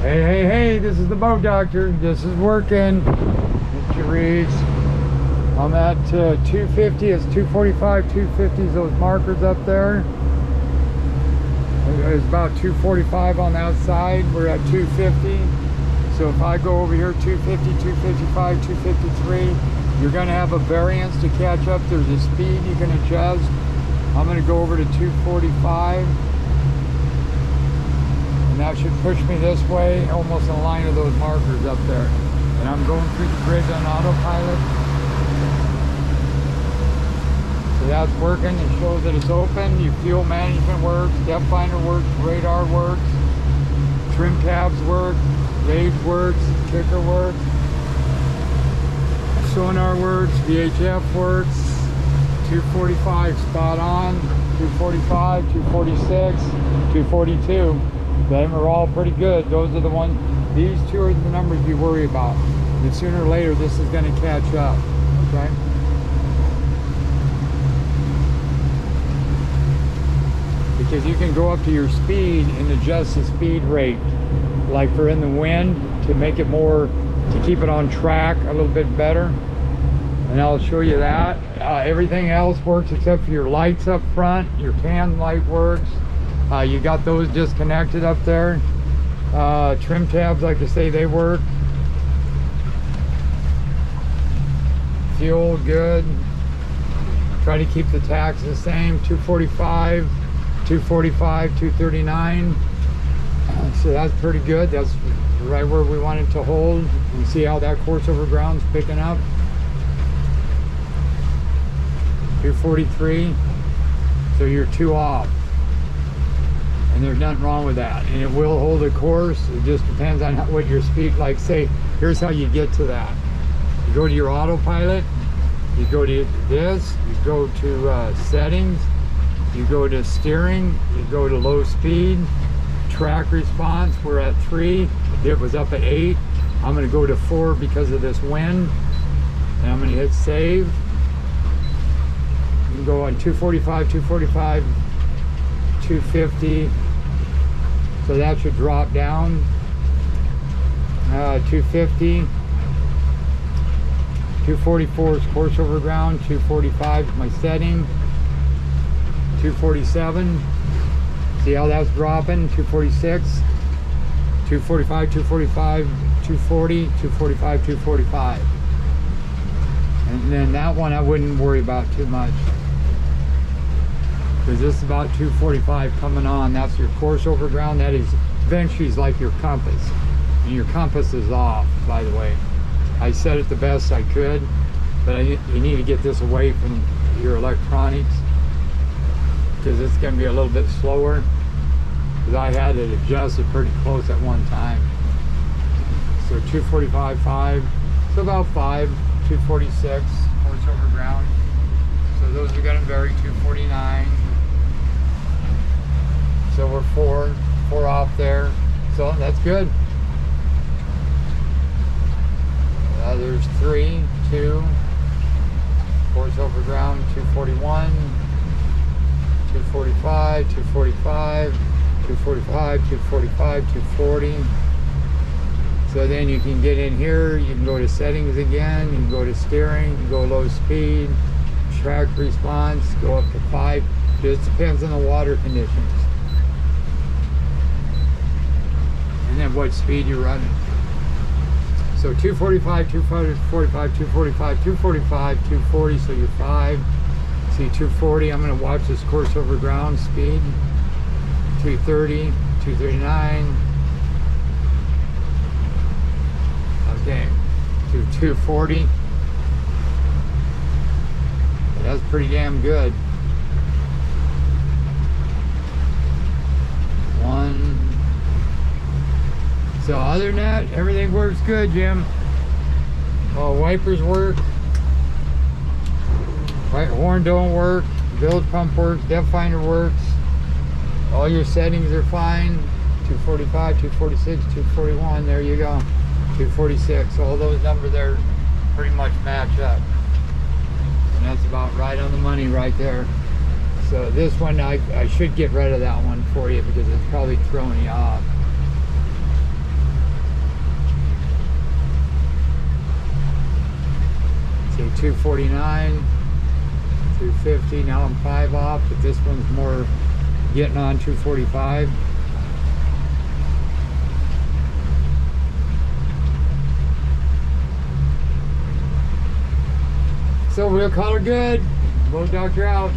Hey, this is the boat doctor. This is working. Mr. Reeves. I'm at 250. It's 245, 250 is those markers up there. It's about 245 on the outside. We're at 250. So if I go over here 250, 255, 253, you're going to have a variance to catch up. There's a speed you can adjust. I'm going to go over to 245. And that should push me this way, almost in line of those markers up there. And I'm going through the bridge on autopilot. So that's working. It shows that it's open. Your fuel management works, depth finder works, radar works, trim tabs work, gauge works, kicker works, sonar works, VHF works, 245 spot on, 245, 246, 242. Them are all pretty good. Those are the ones, these two are the numbers you worry about. And sooner or later this is going to catch up, okay? Because you can go up to your speed and adjust the speed rate, like for in the wind, to make it more, to keep it on track a little bit better. And I'll show you that. Everything else works except for your lights up front. Your tan light works. You got those disconnected up there. Trim tabs, like I say, they work. Fuel, good. Try to keep the tax the same, 245, 245, 239. So that's pretty good. That's right where we want it to hold. You see how that course over ground's picking up. 243. So you're 2 off. And there's nothing wrong with that, and it will hold a course. It just depends on what your speed, like say, here's how you get to that. You go to your autopilot, you go to this, you go to settings, you go to steering, you go to low speed, track response, we're at 3, it was up at 8. I'm going to go to 4 because of this wind, and I'm going to hit save. You can go on 245, 245, 250, so that should drop down. 250, 244 is course over ground, 245 is my setting, 247, see how that's dropping, 246, 245, 245, 240, 245, 245. And then that one I wouldn't worry about too much, because this is about 245 coming on. That's your course over ground. That is eventually like your compass, and your compass is off, by the way. I set it the best I could, but you need to get this away from your electronics, because it's going to be a little bit slower, because I had it adjusted pretty close at one time. So 245.5, so about 5, 246 course over ground. So those are going to vary. 249. So we're 4 off there. So that's good. There's 3, 2, course over ground, 241, 245, 245, 245, 245, 240. So then you can get in here, you can go to settings again, you can go to steering, you can go low speed, track response, go up to 5. Just depends on the water conditions. And then what speed you're running. So 245, 245, 245, 245, 240, so you're 5. See 240, I'm going to watch this course over ground speed. 230, 239. Okay, to 240. That's pretty damn good. 1. So other than that, everything works good, Jim. All wipers work. Right horn don't work. Bilge pump works. Depth finder works. All your settings are fine. 245, 246, 241. There you go. 246. All those numbers there pretty much match up. And that's about right on the money right there. So this one, I should get rid of that one for you because it's probably throwing you off. See, 249, 250. Now I'm 5 off, but this one's more getting on 245. So we'll call her good. Boat doctor out.